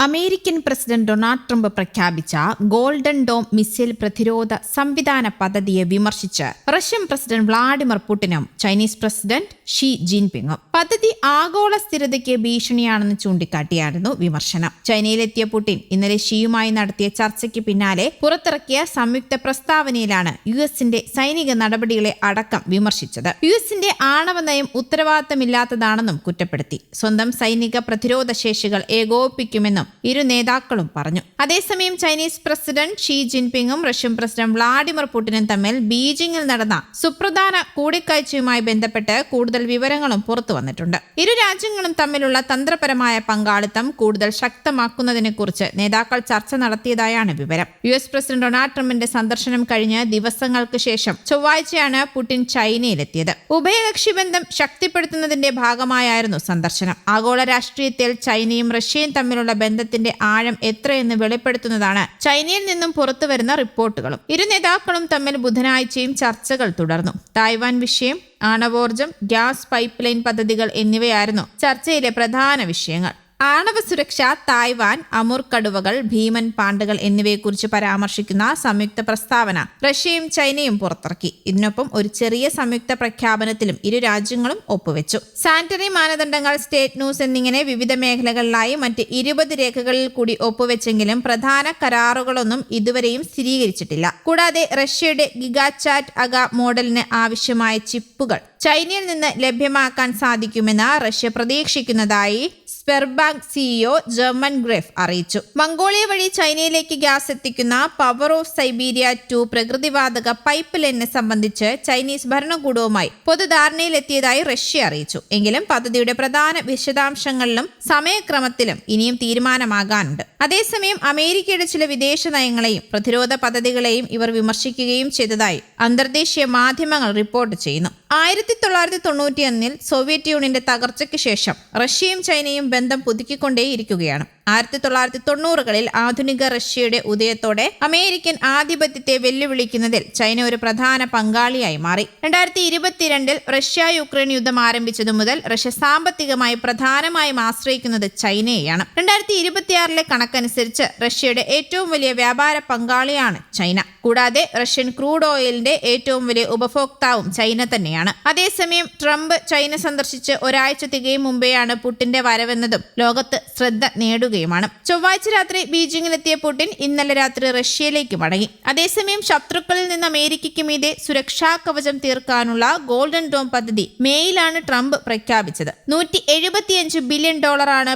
American president Donald Trump പ്രഖ്യാപിച്ച golden dome missile പ്രതിരോധ സംവിധാന പദ്ധതിയെ വിമർശിച്ച് റഷ്യൻ പ്രസിഡന്റ് വ്ളാഡിമിർ പുടിനും ചൈനീസ് പ്രസിഡന്റ് ഷി ജിൻപിങ്ങും. പദ്ധതി ആഗോള സ്ഥിരതയ്ക്ക് ഭീഷണിയാണെന്ന് ചൂണ്ടിക്കാട്ടിയായിരുന്നു വിമർശനം. ചൈനയിലെത്തിയ പുടിൻ ഇന്നലെ ഷിയുമായി നടത്തിയ ചർച്ചയ്ക്ക് പിന്നാലെ പുറത്തിറക്കിയ സംയുക്ത പ്രസ്താവനയിലാണ് യുഎസിന്റെ സൈനിക നടപടികളെ അടക്കം വിമർശിച്ചത്. യുഎസിന്റെ ആണവ നയം ഉത്തരവാദിത്തമില്ലാത്തതാണെന്നും കുറ്റപ്പെടുത്തി. സ്വന്തം സൈനിക പ്രതിരോധ ശേഷികൾ ഏകോപിപ്പിക്കുമെന്നും ഇരു നേതാക്കളും പറഞ്ഞു. അതേസമയം ചൈനീസ് പ്രസിഡന്റ് ഷി ജിൻപിങ്ങും റഷ്യൻ പ്രസിഡന്റ് വ്ളാഡിമിർ പുടിനും തമ്മിൽ ബീജിംഗിൽ നടന്ന സുപ്രധാന കൂടിക്കാഴ്ചയുമായി ബന്ധപ്പെട്ട് കൂടുതൽ വിവരങ്ങളും പുറത്തു വന്നിട്ടുണ്ട്. ഇരു രാജ്യങ്ങളും തമ്മിലുള്ള തന്ത്രപരമായ പങ്കാളിത്തം കൂടുതൽ ശക്തമാക്കുന്നതിനെക്കുറിച്ച് നേതാക്കൾ ചർച്ച നടത്തിയതായാണ് വിവരം. യുഎസ് പ്രസിഡന്റ് ഡൊണാൾഡ് ട്രംപിന്റെ സന്ദർശനം കഴിഞ്ഞ് ദിവസങ്ങൾക്ക് ശേഷം ചൊവ്വാഴ്ചയാണ് പുടിൻ ചൈനയിലെത്തിയത്. ഉഭയകക്ഷി ബന്ധം ശക്തിപ്പെടുത്തുന്നതിന്റെ ഭാഗമായായിരുന്നു സന്ദർശനം. ആഗോള രാഷ്ട്രീയത്തിൽ ചൈനയും റഷ്യയും തമ്മിലുള്ള ബന്ധത്തിന്റെ ആഴം എത്രയെന്ന് വെളിപ്പെടുത്തുന്നതാണ് ചൈനയിൽ നിന്നും പുറത്തുവരുന്ന റിപ്പോർട്ടുകളും. ഇരു നേതാക്കളും തമ്മിൽ ബുധനാഴ്ചയും ചർച്ചകൾ തുടർന്നു. തായ്വാൻ വിഷയം, ആണവോർജം, ഗ്യാസ് പൈപ്പ് ലൈൻ പദ്ധതികൾ എന്നിവയായിരുന്നു ചർച്ചയിലെ പ്രധാന വിഷയങ്ങൾ. ആണവ സുരക്ഷ, തായ്വാൻ, അമൂർ കടുവകൾ, ഭീമൻ പാണ്ടുകൾ എന്നിവയെക്കുറിച്ച് പരാമർശിക്കുന്ന സംയുക്ത പ്രസ്താവന റഷ്യയും ചൈനയും പുറത്തിറക്കി. ഇതിനൊപ്പം ഒരു ചെറിയ സംയുക്ത പ്രഖ്യാപനത്തിലും ഇരു രാജ്യങ്ങളും ഒപ്പുവെച്ചു. സാനിറ്ററി മാനദണ്ഡങ്ങൾ, സ്റ്റേറ്റ് ന്യൂസ് എന്നിങ്ങനെ വിവിധ മേഖലകളിലായി മറ്റ് 20 രേഖകളിൽ കൂടി ഒപ്പുവെച്ചെങ്കിലും പ്രധാന കരാറുകളൊന്നും ഇതുവരെയും സ്ഥിരീകരിച്ചിട്ടില്ല. കൂടാതെ റഷ്യയുടെ ഗിഗാചാറ്റ് അഗ മോഡലിന് ആവശ്യമായ ചിപ്പുകൾ ചൈനയിൽ നിന്ന് ലഭ്യമാക്കാൻ സാധിക്കുമെന്ന് റഷ്യ പ്രതീക്ഷിക്കുന്നതായി സ്പെർബാങ്ക് സിഇഒ ജർമൻ ഗ്രെഫ് അറിയിച്ചു. മംഗോളിയ വഴി ചൈനയിലേക്ക് ഗ്യാസ് എത്തിക്കുന്ന പവർ ഓഫ് സൈബീരിയ 2 പ്രകൃതിവാതക പൈപ്പ് ലൈനിനെ സംബന്ധിച്ച് ചൈനീസ് ഭരണകൂടവുമായി പൊതുധാരണയിലെത്തിയതായി റഷ്യ അറിയിച്ചു. എങ്കിലും പദ്ധതിയുടെ പ്രധാന വിശദാംശങ്ങളിലും സമയക്രമത്തിലും ഇനിയും തീരുമാനമാകാനുണ്ട്. അതേസമയം അമേരിക്കയുടെ ചില വിദേശ നയങ്ങളെയും പ്രതിരോധ പദ്ധതികളെയും ഇവർ വിമർശിക്കുകയും ചെയ്തതായി അന്തർദേശീയ മാധ്യമങ്ങൾ റിപ്പോർട്ട് ചെയ്യുന്നു. 1991 സോവിയറ്റ് യൂണിയന്റെ തകർച്ചയ്ക്ക് ശേഷം റഷ്യയും ചൈനയും ബന്ധം പുതുക്കിക്കൊണ്ടേയിരിക്കുകയാണ്. 1990കളിൽ ആധുനിക റഷ്യയുടെ ഉദയത്തോടെ അമേരിക്കൻ ആധിപത്യത്തെ വെല്ലുവിളിക്കുന്നതിൽ ചൈന ഒരു പ്രധാന പങ്കാളിയായി മാറി. 2022 റഷ്യ യുക്രൈൻ യുദ്ധം ആരംഭിച്ചതു മുതൽ റഷ്യ സാമ്പത്തികമായി പ്രധാനമായും ആശ്രയിക്കുന്നത് ചൈനയെയാണ്. 2026 കണക്കനുസരിച്ച് റഷ്യയുടെ ഏറ്റവും വലിയ വ്യാപാര പങ്കാളിയാണ് ചൈന. കൂടാതെ റഷ്യൻ ക്രൂഡ് ഓയിലിന്റെ ഏറ്റവും വലിയ ഉപഭോക്താവും ചൈന തന്നെയാണ്. അതേസമയം ട്രംപ് ചൈന സന്ദർശിച്ച് ഒരാഴ്ച തികയും മുമ്പെയാണ് പുടിന്റെ വരവെന്നതും ലോകത്ത് ശ്രദ്ധ നേടുകയുമാണ്. ചൊവ്വാഴ്ച രാത്രി ബീജിംഗിലെത്തിയ പുടിൻ ഇന്നലെ രാത്രി റഷ്യയിലേക്ക് മടങ്ങി. അതേസമയം ശത്രുക്കളിൽ നിന്ന് അമേരിക്കയ്ക്ക് മീതെ സുരക്ഷാ കവചം തീർക്കാനുള്ള ഗോൾഡൻ ഡോം പദ്ധതി മേയിലാണ് ട്രംപ് പ്രഖ്യാപിച്ചത്. $175 ബില്യൺ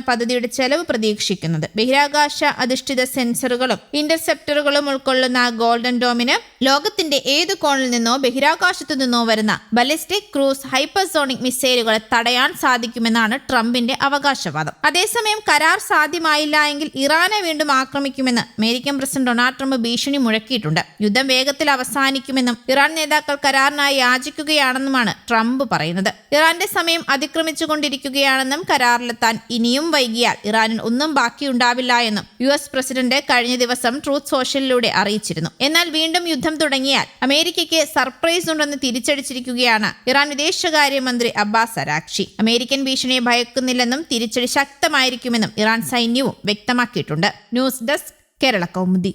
പദ്ധതിയുടെ ചെലവ് പ്രതീക്ഷിക്കുന്നത്. ബഹിരാകാശ അധിഷ്ഠിത സെൻസറുകളും ഇന്റർസെപ്റ്ററുകളും ഉൾക്കൊള്ളുന്ന ഗോൾഡൻ ഡോമിന് ലോകത്തിന്റെ ഏത് കോണിൽ നിന്നോ ബഹിരാകാശത്തു നിന്നോ വരുന്ന ബലിസ്റ്റിക് ക്രൂസ് ഹൈപ്പർസോണിക് മിസൈലുകളെ തടയാൻ സാധിക്കുമെന്നാണ് ട്രംപിന്റെ അവകാശവാദം. അതേസമയം കരാർ സാധ്യമായില്ല എങ്കിൽ ഇറാനെ വീണ്ടും ആക്രമിക്കുമെന്ന് അമേരിക്കൻ പ്രസിഡന്റ് ഡൊണാൾഡ് ട്രംപ് ഭീഷണി മുഴക്കിയിട്ടുണ്ട്. യുദ്ധം വേഗത്തിൽ അവസാനിക്കുമെന്നും ഇറാൻ നേതാക്കൾ കരാറിനായി യാചിക്കുകയാണെന്നുമാണ് ട്രംപ് പറയുന്നത്. ഇറാന്റെ സമയം അതിക്രമിച്ചുകൊണ്ടിരിക്കുകയാണെന്നും കരാറിലെത്താൻ ഇനിയും വൈകിയാൽ ഇറാനിൽ ഒന്നും ബാക്കിയുണ്ടാവില്ല എന്നും യുഎസ് പ്രസിഡന്റ് കഴിഞ്ഞ ദിവസം ട്രൂത്ത് സോഷ്യലിലൂടെ അറിയിച്ചിരുന്നു. എന്നാൽ വീണ്ടും യുദ്ധം തുടങ്ങിയാൽ അമേരിക്കയ്ക്ക് സർപ്രൈസ് ഉണ്ടെന്ന് തിരിച്ചടിച്ചിരിക്കുകയാണ് ഇറാൻ വിദേശകാര്യമന്ത്രി അബ്ബാസ് അരാക്ചി. അമേരിക്കൻ ഭീഷണിയെ ഭയക്കുന്നില്ലെന്നും തിരിച്ചടി ശക്തമായിരിക്കുമെന്നും ഇറാൻ സൈന്യവും വ്യക്തമാക്കിയിട്ടുണ്ട്. News desk, Kerala Kaumudi.